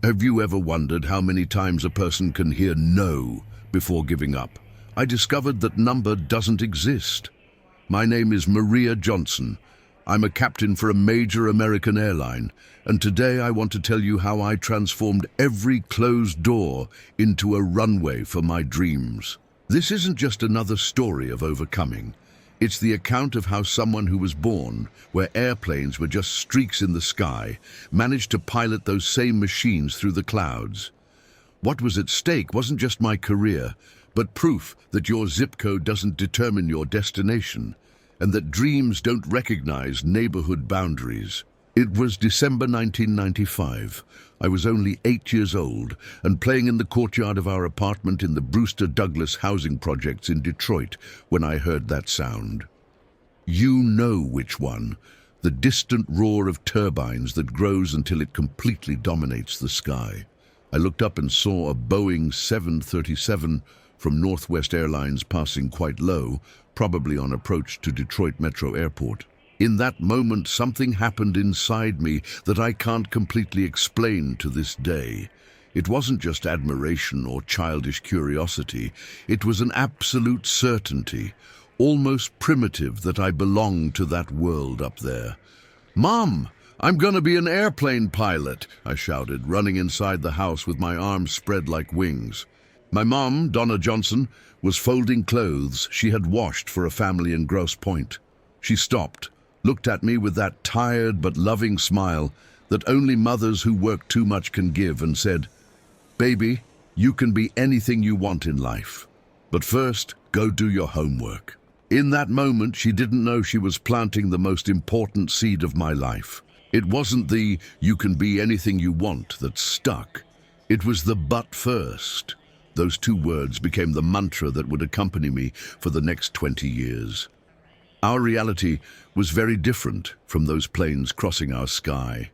Have you ever wondered how many times a person can hear no before giving up? I discovered that number doesn't exist. My name is Maria Johnson. I'm a captain for a major American airline, and today I want to tell you how I transformed every closed door into a runway for my dreams. This isn't just another story of overcoming. It's the account of how someone who was born where airplanes were just streaks in the sky managed to pilot those same machines through the clouds. What was at stake wasn't just my career, but proof that your zip code doesn't determine your destination, and that dreams don't recognize neighborhood boundaries. It was December 1995. I was only 8 years old and playing in the courtyard of our apartment in the Brewster Douglas housing projects in Detroit when I heard that sound. You know which one, the distant roar of turbines that grows until it completely dominates the sky. I looked up and saw a Boeing 737 from Northwest Airlines passing quite low, probably on approach to Detroit Metro Airport. In that moment, something happened inside me that I can't completely explain to this day. It wasn't just admiration or childish curiosity. It was an absolute certainty, almost primitive, that I belonged to that world up there. "Mom, I'm gonna be an airplane pilot," I shouted, running inside the house with my arms spread like wings. My mom, Donna Johnson, was folding clothes she had washed for a family in Grosse Pointe. She stopped, looked at me with that tired but loving smile that only mothers who work too much can give, and said, "Baby, you can be anything you want in life. But first, go do your homework." In that moment, she didn't know she was planting the most important seed of my life. It wasn't the "you can be anything you want" that stuck. It was the "but first." Those two words became the mantra that would accompany me for the next 20 years. Our reality was very different from those planes crossing our sky.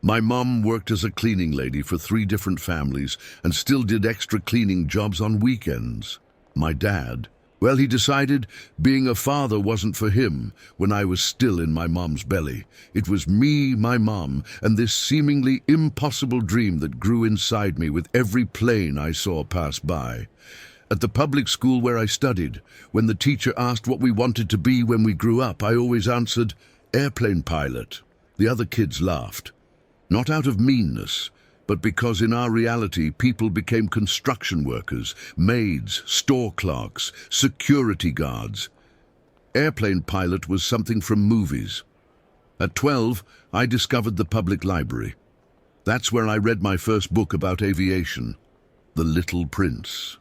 My mom worked as a cleaning lady for 3 different families and still did extra cleaning jobs on weekends. My dad, well, he decided being a father wasn't for him when I was still in my mom's belly. It was me, my mom, and this seemingly impossible dream that grew inside me with every plane I saw pass by. At the public school where I studied, when the teacher asked what we wanted to be when we grew up, I always answered, "Airplane pilot." The other kids laughed. Not out of meanness, but because in our reality, people became construction workers, maids, store clerks, security guards. Airplane pilot was something from movies. At 12, I discovered the public library. That's where I read my first book about aviation, The Little Prince.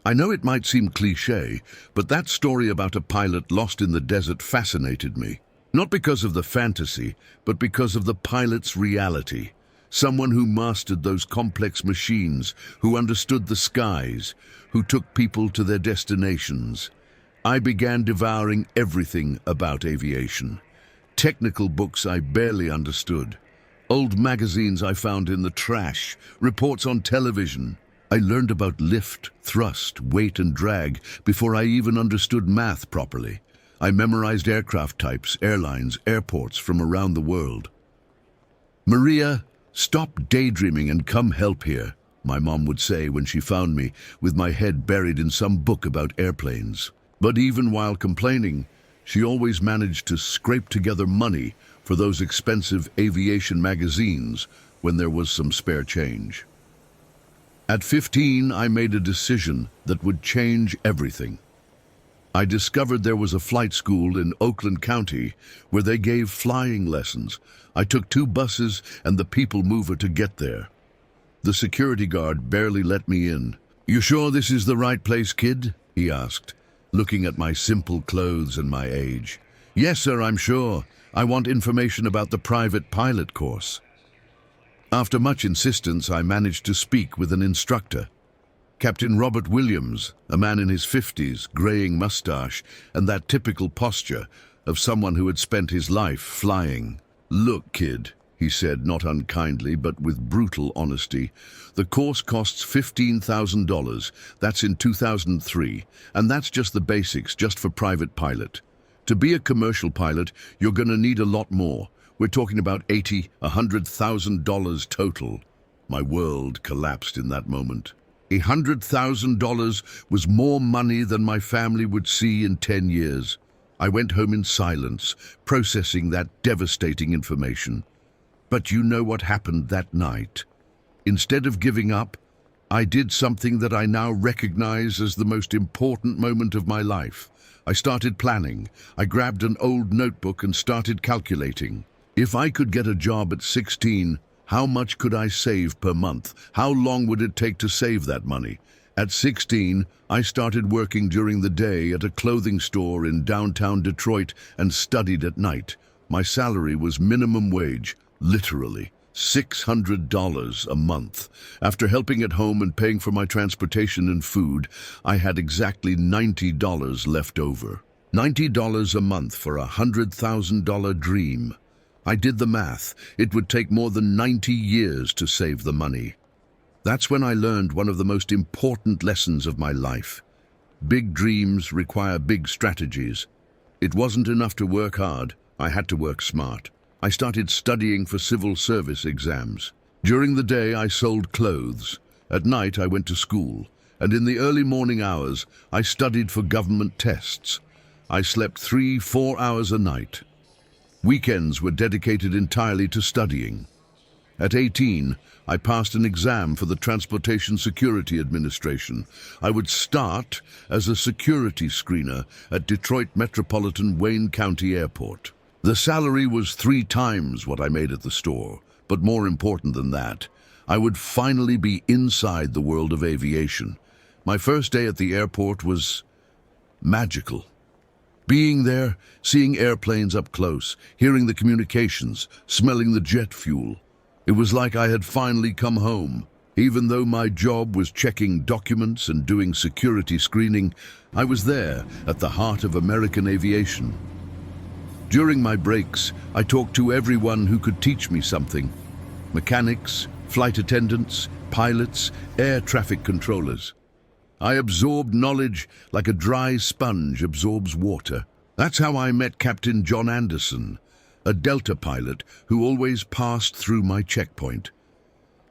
I know it might seem cliché, but that story about a pilot lost in the desert fascinated me. Not because of the fantasy, but because of the pilot's reality. Someone who mastered those complex machines, who understood the skies, who took people to their destinations. I began devouring everything about aviation. Technical books I barely understood. Old magazines I found in the trash, reports on television. I learned about lift, thrust, weight and drag before I even understood math properly. I memorized aircraft types, airlines, airports from around the world. "Maria, stop daydreaming and come help here," my mom would say when she found me with my head buried in some book about airplanes. But even while complaining, she always managed to scrape together money for those expensive aviation magazines when there was some spare change. At 15, I made a decision that would change everything. I discovered there was a flight school in Oakland County where they gave flying lessons. I took 2 buses and the people mover to get there. The security guard barely let me in. "You sure this is the right place, kid?" he asked, looking at my simple clothes and my age. "Yes, sir, I'm sure. I want information about the private pilot course." After much insistence, I managed to speak with an instructor. Captain Robert Williams, a man in his 50s, graying mustache, and that typical posture of someone who had spent his life flying. "Look, kid," he said, not unkindly, but with brutal honesty, "the course costs $15,000. That's in 2003, and that's just the basics, just for private pilot. To be a commercial pilot, you're going to need a lot more. We're talking about $100,000 total. My world collapsed in that moment. $100,000 was more money than my family would see in 10 years. I went home in silence, processing that devastating information. But you know what happened that night. Instead of giving up, I did something that I now recognize as the most important moment of my life. I started planning. I grabbed an old notebook and started calculating. If I could get a job at 16, how much could I save per month? How long would it take to save that money? At 16, I started working during the day at a clothing store in downtown Detroit and studied at night. My salary was minimum wage, literally $600 a month. After helping at home and paying for my transportation and food, I had exactly $90 left over. $90 a month for a $100,000 dream. I did the math. It would take more than 90 years to save the money. That's when I learned one of the most important lessons of my life. Big dreams require big strategies. It wasn't enough to work hard. I had to work smart. I started studying for civil service exams. During the day, I sold clothes. At night, I went to school. And in the early morning hours, I studied for government tests. I slept 3-4 hours a night. Weekends were dedicated entirely to studying. At 18, I passed an exam for the Transportation Security Administration. I would start as a security screener at Detroit Metropolitan Wayne County Airport. The salary was 3 times what I made at the store, but more important than that, I would finally be inside the world of aviation. My first day at the airport was magical. Being there, seeing airplanes up close, hearing the communications, smelling the jet fuel. It was like I had finally come home. Even though my job was checking documents and doing security screening, I was there at the heart of American aviation. During my breaks, I talked to everyone who could teach me something. Mechanics, flight attendants, pilots, air traffic controllers. I absorbed knowledge like a dry sponge absorbs water. That's how I met Captain John Anderson, a Delta pilot who always passed through my checkpoint.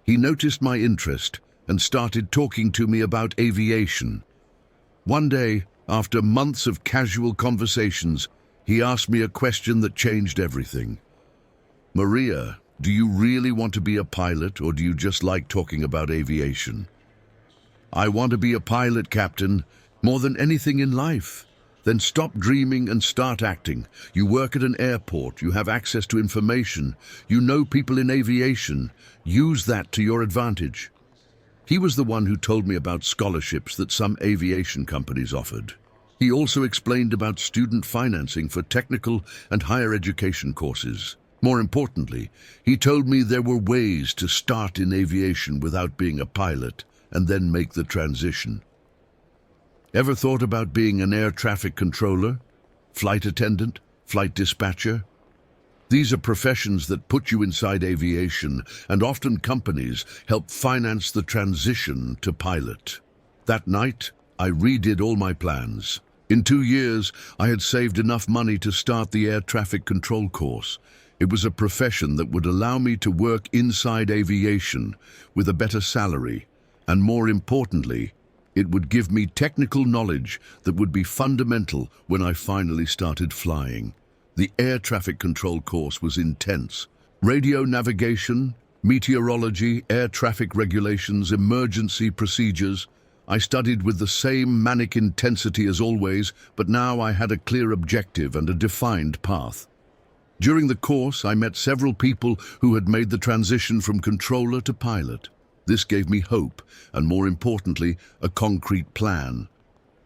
He noticed my interest and started talking to me about aviation. One day, after months of casual conversations, he asked me a question that changed everything. "Maria, do you really want to be a pilot, or do you just like talking about aviation?" "I want to be a pilot, Captain, more than anything in life." "Then stop dreaming and start acting. You work at an airport, you have access to information, you know people in aviation. Use that to your advantage." He was the one who told me about scholarships that some aviation companies offered. He also explained about student financing for technical and higher education courses. More importantly, he told me there were ways to start in aviation without being a pilot and then make the transition. Ever thought about being an air traffic controller, flight attendant, flight dispatcher? These are professions that put you inside aviation, and often companies help finance the transition to pilot. That night, I redid all my plans. In 2 years, I had saved enough money to start the air traffic control course. It was a profession that would allow me to work inside aviation with a better salary, and more importantly, it would give me technical knowledge that would be fundamental when I finally started flying. The air traffic control course was intense. Radio navigation, meteorology, air traffic regulations, emergency procedures. I studied with the same manic intensity as always, but now I had a clear objective and a defined path. During the course, I met several people who had made the transition from controller to pilot. This gave me hope, and more importantly, a concrete plan.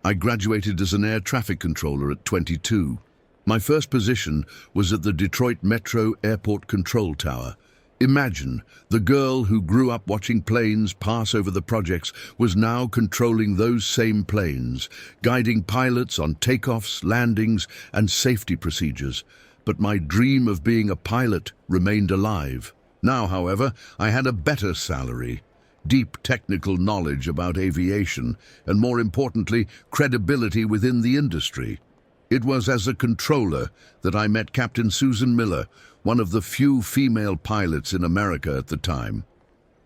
I graduated as an air traffic controller at 22. My first position was at the Detroit Metro Airport Control Tower. Imagine, the girl who grew up watching planes pass over the projects was now controlling those same planes, guiding pilots on takeoffs, landings, and safety procedures. But my dream of being a pilot remained alive. Now, however, I had a better salary, deep technical knowledge about aviation, and more importantly, credibility within the industry. It was as a controller that I met Captain Susan Miller, one of the few female pilots in America at the time.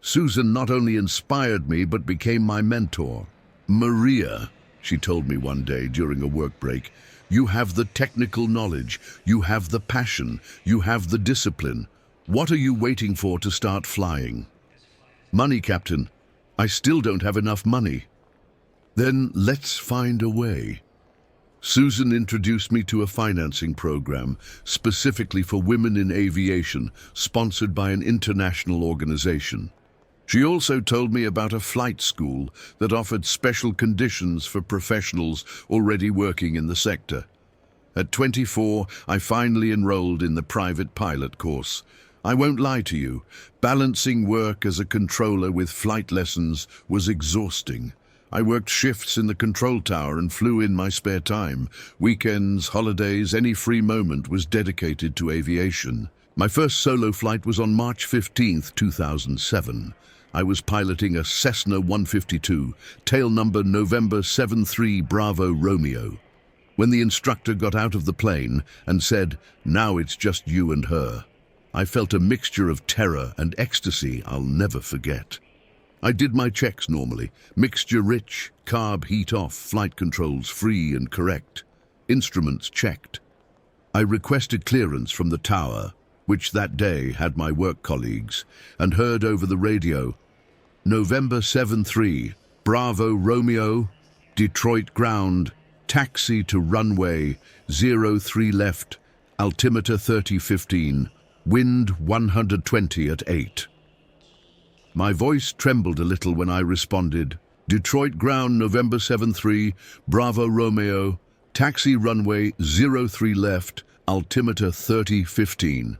Susan not only inspired me but became my mentor. "Maria," she told me one day during a work break, "you have the technical knowledge, you have the passion, you have the discipline. What are you waiting for to start flying?" "Money, Captain. I still don't have enough money." "Then let's find a way." Susan introduced me to a financing program specifically for women in aviation, sponsored by an international organization. She also told me about a flight school that offered special conditions for professionals already working in the sector. At 24, I finally enrolled in the private pilot course. I won't lie to you, balancing work as a controller with flight lessons was exhausting. I worked shifts in the control tower and flew in my spare time. Weekends, holidays, any free moment was dedicated to aviation. My first solo flight was on March 15th, 2007. I was piloting a Cessna 152, tail number November 73 Bravo Romeo. When the instructor got out of the plane and said, "Now it's just you and her," I felt a mixture of terror and ecstasy I'll never forget. I did my checks normally, mixture rich, carb heat off, flight controls free and correct, instruments checked. I requested clearance from the tower, which that day had my work colleagues, and heard over the radio, "November 73, Bravo Romeo, Detroit ground, taxi to runway 03 left, altimeter 3015, wind 120 at 8. My voice trembled a little when I responded, "Detroit ground, November 73, Bravo Romeo, taxi runway 03 left, altimeter 3015.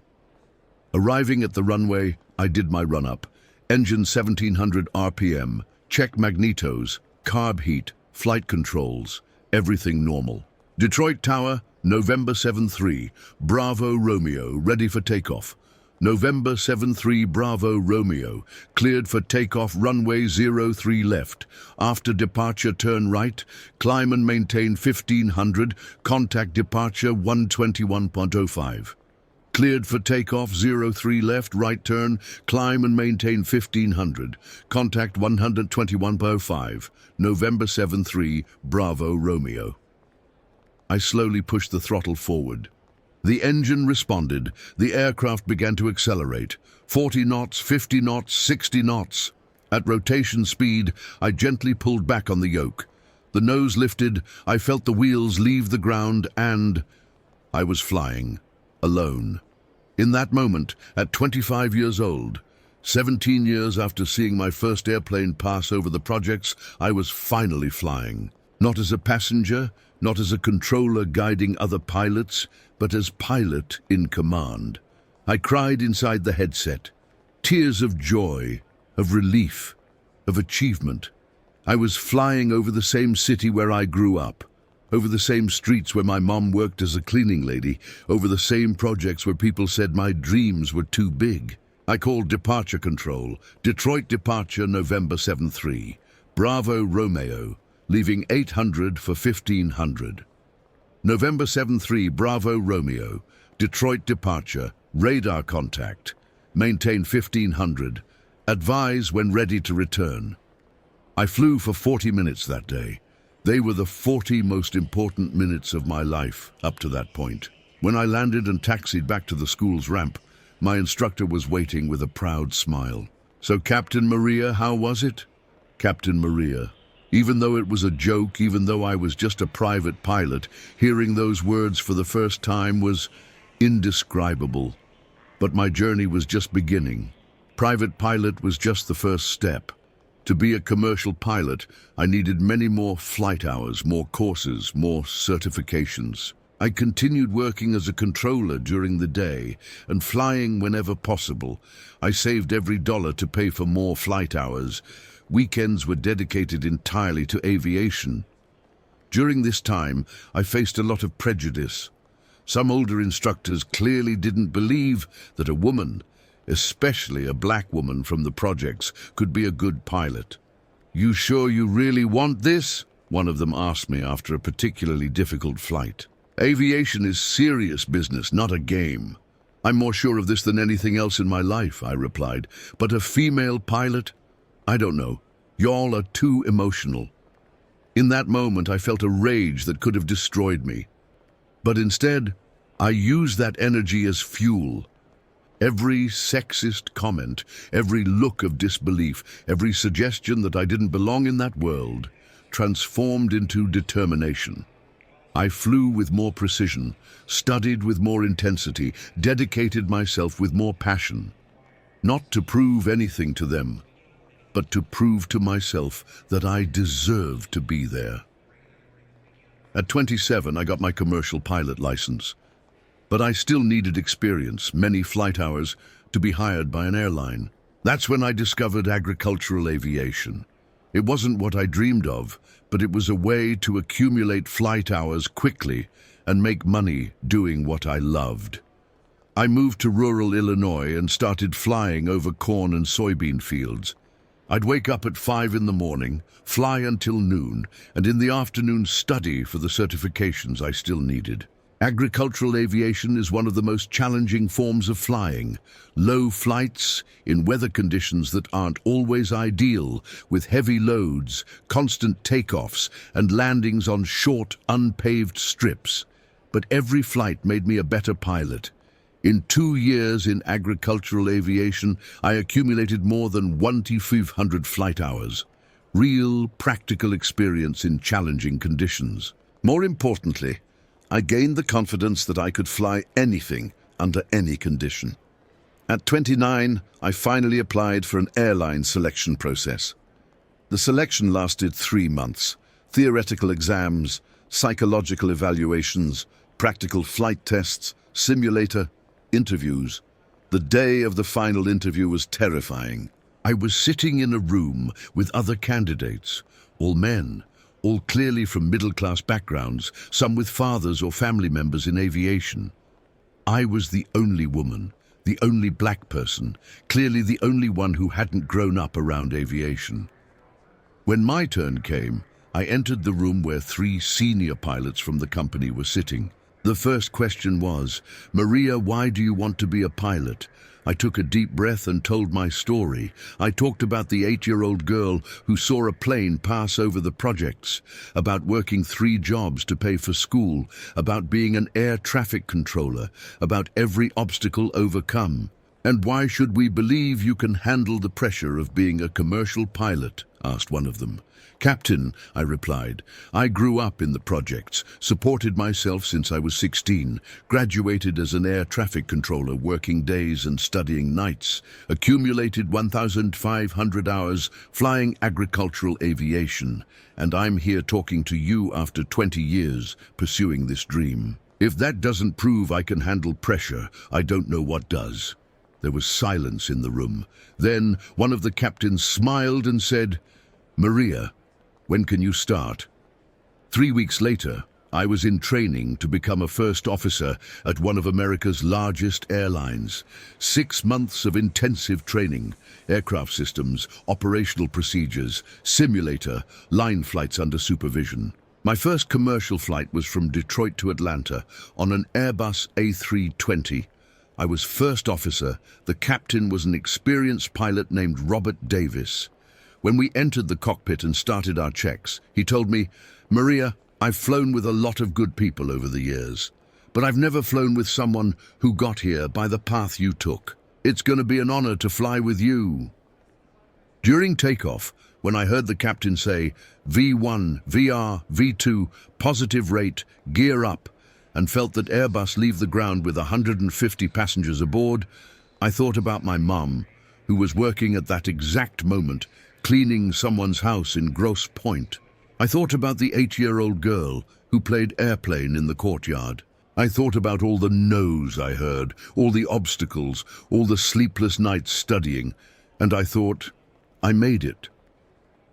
Arriving at the runway, I did my run-up. Engine 1700 RPM, check magnetos, carb heat, flight controls, everything normal. Detroit Tower, November 73, Bravo Romeo, ready for takeoff. November 73 Bravo Romeo, cleared for takeoff runway 03 left. After departure turn right, climb and maintain 1500, contact departure 121.05. Cleared for takeoff 03 left, right turn, climb and maintain 1500, contact 121.05, November 73 Bravo Romeo." I slowly pushed the throttle forward. The engine responded. The aircraft began to accelerate. 40 knots, 50 knots, 60 knots. At rotation speed, I gently pulled back on the yoke. The nose lifted, I felt the wheels leave the ground, and I was flying, alone. In that moment, at 25 years old, 17 years after seeing my first airplane pass over the projects, I was finally flying. Not as a passenger, not as a controller guiding other pilots, but as pilot in command. I cried inside the headset, tears of joy, of relief, of achievement. I was flying over the same city where I grew up, over the same streets where my mom worked as a cleaning lady, over the same projects where people said my dreams were too big. I called departure control, Detroit departure November 73, Bravo Romeo, leaving 800 for 1500. November 73 Bravo Romeo, Detroit departure, radar contact, maintain 1500, advise when ready to return. I flew for 40 minutes that day. They were the 40 most important minutes of my life up to that point. When I landed and taxied back to the school's ramp, my instructor was waiting with a proud smile. "So, Captain Maria, how was it?" Captain Maria. Even though it was a joke, even though I was just a private pilot, hearing those words for the first time was indescribable. But my journey was just beginning. Private pilot was just the first step. To be a commercial pilot, I needed many more flight hours, more courses, more certifications. I continued working as a controller during the day and flying whenever possible. I saved every dollar to pay for more flight hours. Weekends were dedicated entirely to aviation. During this time, I faced a lot of prejudice. Some older instructors clearly didn't believe that a woman, especially a black woman from the projects, could be a good pilot. "You sure you really want this?" one of them asked me after a particularly difficult flight. "Aviation is serious business, not a game." I'm more sure of this than anything else in my life, I replied. But a female pilot? I don't know. Y'all are too emotional. In that moment, I felt a rage that could have destroyed me. But instead, I used that energy as fuel. Every sexist comment, every look of disbelief, every suggestion that I didn't belong in that world, transformed into determination. I flew with more precision, studied with more intensity, dedicated myself with more passion. Not to prove anything to them, but to prove to myself that I deserved to be there. At 27, I got my commercial pilot license. But I still needed experience, many flight hours, to be hired by an airline. That's when I discovered agricultural aviation. It wasn't what I dreamed of, but it was a way to accumulate flight hours quickly and make money doing what I loved. I moved to rural Illinois and started flying over corn and soybean fields. I'd wake up at 5 in the morning, fly until noon, and in the afternoon study for the certifications I still needed. Agricultural aviation is one of the most challenging forms of flying. Low flights in weather conditions that aren't always ideal, with heavy loads, constant takeoffs, and landings on short, unpaved strips. But every flight made me a better pilot. In 2 years in agricultural aviation, I accumulated more than 1,500 flight hours. Real, practical experience in challenging conditions. More importantly, I gained the confidence that I could fly anything under any condition. At 29, I finally applied for an airline selection process. The selection lasted 3 months. Theoretical exams, psychological evaluations, practical flight tests, simulator, interviews. The day of the final interview was terrifying. I was sitting in a room with other candidates, all men, all clearly from middle-class backgrounds, some with fathers or family members in aviation. I was the only woman, the only black person, clearly the only one who hadn't grown up around aviation. When my turn came, I entered the room where 3 senior pilots from the company were sitting. The first question was, "Maria, why do you want to be a pilot?" I took a deep breath and told my story. I talked about the 8-year-old girl who saw a plane pass over the projects, about working 3 jobs to pay for school, about being an air traffic controller, about every obstacle overcome. "And why should we believe you can handle the pressure of being a commercial pilot?" asked one of them. "Captain," I replied, "I grew up in the projects, supported myself since I was 16, graduated as an air traffic controller working days and studying nights, accumulated 1,500 hours flying agricultural aviation, and I'm here talking to you after 20 years pursuing this dream. If that doesn't prove I can handle pressure, I don't know what does." There was silence in the room. Then one of the captains smiled and said, "Maria, when can you start?" 3 weeks later, I was in training to become a first officer at one of America's largest airlines. 6 months of intensive training, aircraft systems, operational procedures, simulator, line flights under supervision. My first commercial flight was from Detroit to Atlanta on an Airbus A320. I was first officer. The captain was an experienced pilot named Robert Davis. When we entered the cockpit and started our checks, he told me, "Maria, I've flown with a lot of good people over the years, but I've never flown with someone who got here by the path you took. It's going to be an honor to fly with you." During takeoff, when I heard the captain say, "V1, VR, V2, positive rate, gear up," and felt that Airbus leave the ground with 150 passengers aboard, I thought about my mum, who was working at that exact moment, cleaning someone's house in Grosse Pointe. I thought about the 8-year-old girl who played airplane in the courtyard. I thought about all the no's I heard, all the obstacles, all the sleepless nights studying, and I thought, I made it.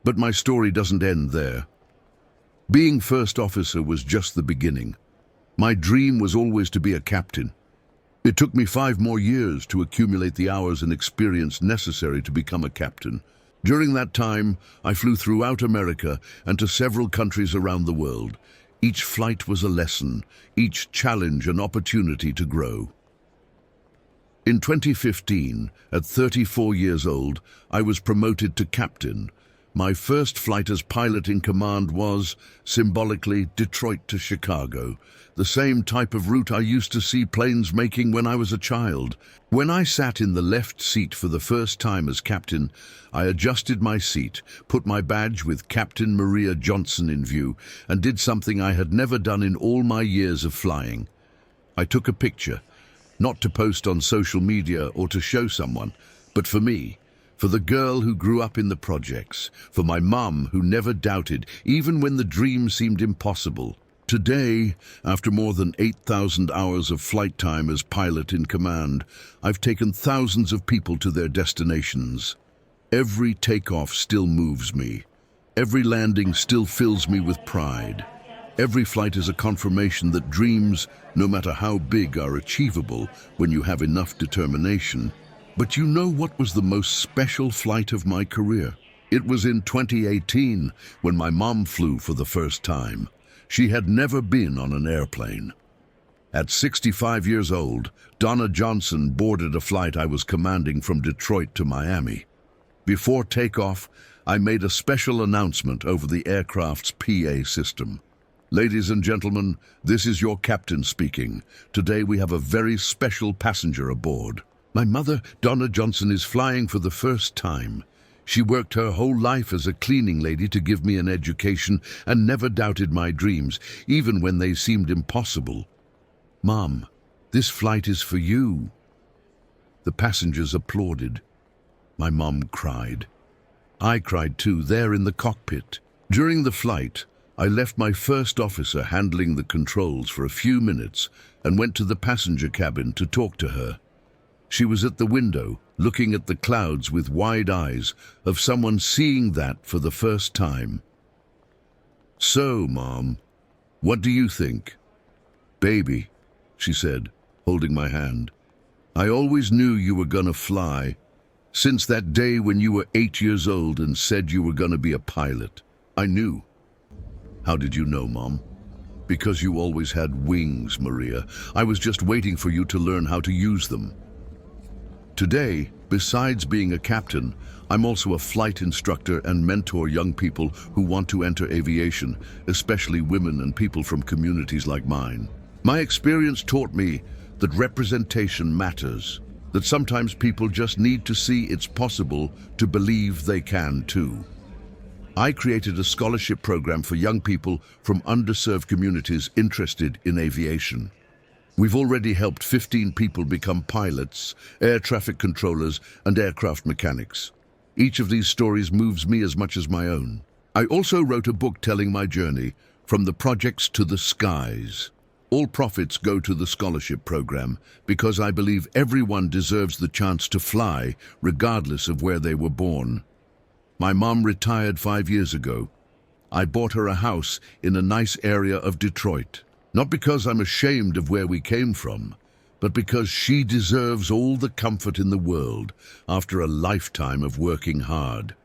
But my story doesn't end there. Being first officer was just the beginning. My dream was always to be a captain. It took me 5 more years to accumulate the hours and experience necessary to become a captain. During that time, I flew throughout America and to several countries around the world. Each flight was a lesson, each challenge an opportunity to grow. In 2015, at 34 years old, I was promoted to captain. My first flight as pilot in command was, symbolically, Detroit to Chicago, the same type of route I used to see planes making when I was a child. When I sat in the left seat for the first time as captain, I adjusted my seat, put my badge with Captain Maria Johnson in view, and did something I had never done in all my years of flying. I took a picture, not to post on social media or to show someone, but for me, for the girl who grew up in the projects, for my mum who never doubted, even when the dream seemed impossible. Today, after more than 8,000 hours of flight time as pilot in command, I've taken thousands of people to their destinations. Every takeoff still moves me. Every landing still fills me with pride. Every flight is a confirmation that dreams, no matter how big, are achievable when you have enough determination. But you know what was the most special flight of my career? It was in 2018 when my mom flew for the first time. She had never been on an airplane. At 65 years old, Donna Johnson boarded a flight I was commanding from Detroit to Miami. Before takeoff, I made a special announcement over the aircraft's PA system. Ladies and gentlemen, this is your captain speaking. Today we have a very special passenger aboard. My mother, Donna Johnson, is flying for the first time. She worked her whole life as a cleaning lady to give me an education and never doubted my dreams, even when they seemed impossible. Mom, this flight is for you. The passengers applauded. My mom cried. I cried too, there in the cockpit. During the flight, I left my first officer handling the controls for a few minutes and went to the passenger cabin to talk to her. She was at the window, looking at the clouds with wide eyes of someone seeing that for the first time. So, Mom, what do you think? Baby, she said, holding my hand, I always knew you were gonna fly. Since that day when you were 8 years old and said you were gonna be a pilot, I knew. How did you know, Mom? Because you always had wings, Maria. I was just waiting for you to learn how to use them. Today, besides being a captain, I'm also a flight instructor and mentor young people who want to enter aviation, especially women and people from communities like mine. My experience taught me that representation matters, that sometimes people just need to see it's possible to believe they can too. I created a scholarship program for young people from underserved communities interested in aviation. We've already helped 15 people become pilots, air traffic controllers, and aircraft mechanics. Each of these stories moves me as much as my own. I also wrote a book telling my journey, from the projects to the skies. All profits go to the scholarship program because I believe everyone deserves the chance to fly, regardless of where they were born. My mom retired 5 years ago. I bought her a house in a nice area of Detroit. Not because I'm ashamed of where we came from, but because she deserves all the comfort in the world after a lifetime of working hard.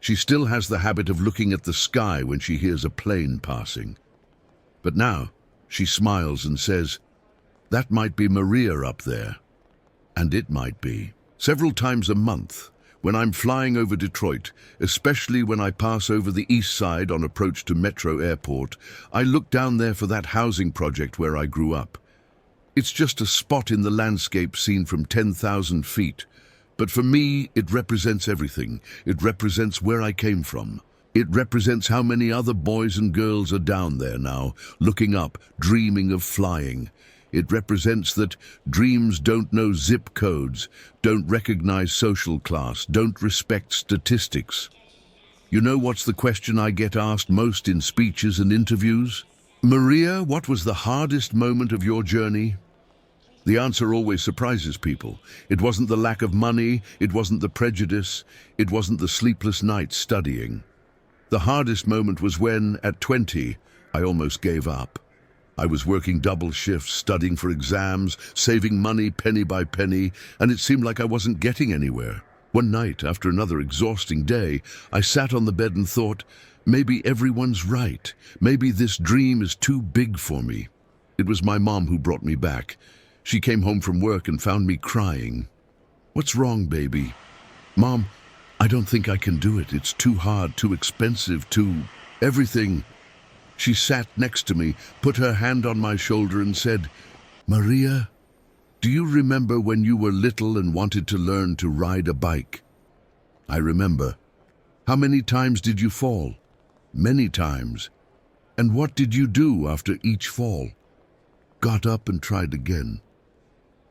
She still has the habit of looking at the sky when she hears a plane passing. But now, she smiles and says, "That might be Maria up there." And it might be. Several times a month, when I'm flying over Detroit, especially when I pass over the east side on approach to Metro Airport, I look down there for that housing project where I grew up. It's just a spot in the landscape seen from 10,000 feet. But for me, it represents everything. It represents where I came from. It represents how many other boys and girls are down there now, looking up, dreaming of flying. It represents that dreams don't know zip codes, don't recognize social class, don't respect statistics. You know what's the question I get asked most in speeches and interviews? Maria, what was the hardest moment of your journey? The answer always surprises people. It wasn't the lack of money, it wasn't the prejudice, it wasn't the sleepless nights studying. The hardest moment was when, at 20, I almost gave up. I was working double shifts, studying for exams, saving money penny by penny, and it seemed like I wasn't getting anywhere. One night, after another exhausting day, I sat on the bed and thought, maybe everyone's right. Maybe this dream is too big for me. It was my mom who brought me back. She came home from work and found me crying. "What's wrong, baby?" "Mom, I don't think I can do it. It's too hard, too expensive, too everything." She sat next to me, put her hand on my shoulder and said, "Maria, do you remember when you were little and wanted to learn to ride a bike?" "I remember." "How many times did you fall?" "Many times." "And what did you do after each fall?" "Got up and tried again."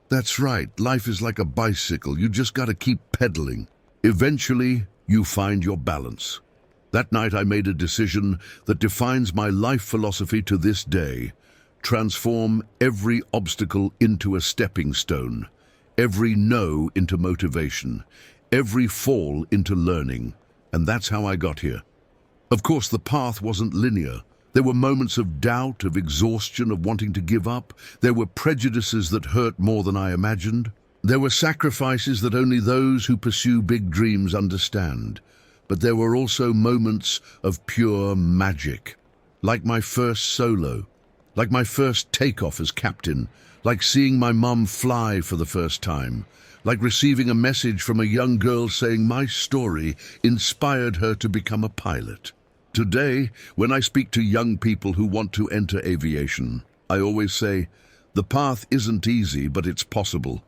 "That's right. Life is like a bicycle. You just gotta keep pedaling. Eventually, you find your balance." That night I made a decision that defines my life philosophy to this day. Transform every obstacle into a stepping stone, every no into motivation, every fall into learning. And that's how I got here. Of course, the path wasn't linear. There were moments of doubt, of exhaustion, of wanting to give up. There were prejudices that hurt more than I imagined. There were sacrifices that only those who pursue big dreams understand. But there were also moments of pure magic. Like my first solo, like my first takeoff as captain, like seeing my mum fly for the first time, like receiving a message from a young girl saying my story inspired her to become a pilot. Today, when I speak to young people who want to enter aviation, I always say, the path isn't easy, but it's possible.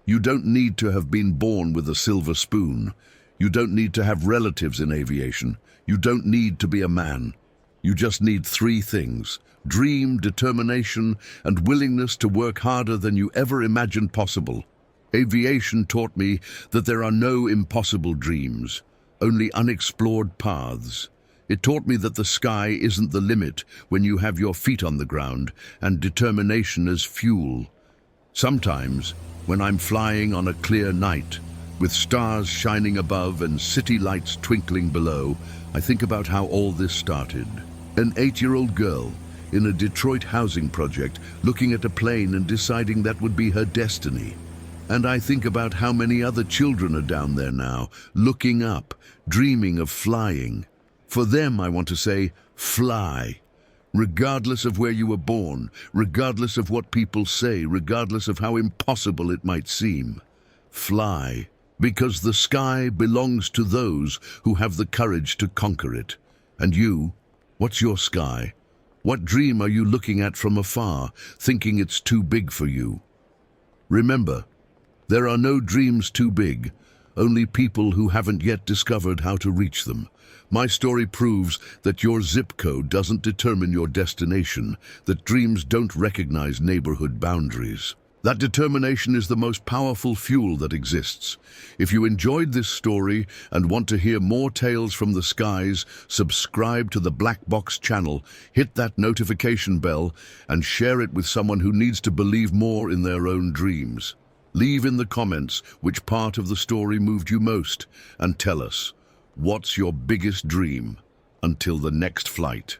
You don't need to have been born with a silver spoon. You don't need to have relatives in aviation. You don't need to be a man. You just need three things: dream, determination, and willingness to work harder than you ever imagined possible. Aviation taught me that there are no impossible dreams, only unexplored paths. It taught me that the sky isn't the limit when you have your feet on the ground and determination as fuel. Sometimes, when I'm flying on a clear night, with stars shining above and city lights twinkling below, I think about how all this started. An 8-year-old girl in a Detroit housing project looking at a plane and deciding that would be her destiny. And I think about how many other children are down there now, looking up, dreaming of flying. For them, I want to say, fly. Regardless of where you were born, regardless of what people say, regardless of how impossible it might seem. Fly, because the sky belongs to those who have the courage to conquer it. And you, what's your sky? What dream are you looking at from afar, thinking it's too big for you? Remember, there are no dreams too big, only people who haven't yet discovered how to reach them. My story proves that your zip code doesn't determine your destination, that dreams don't recognize neighborhood boundaries. That determination is the most powerful fuel that exists. If you enjoyed this story and want to hear more tales from the skies, subscribe to the Black Box channel, hit that notification bell, and share it with someone who needs to believe more in their own dreams. Leave in the comments which part of the story moved you most, and tell us, what's your biggest dream? Until the next flight.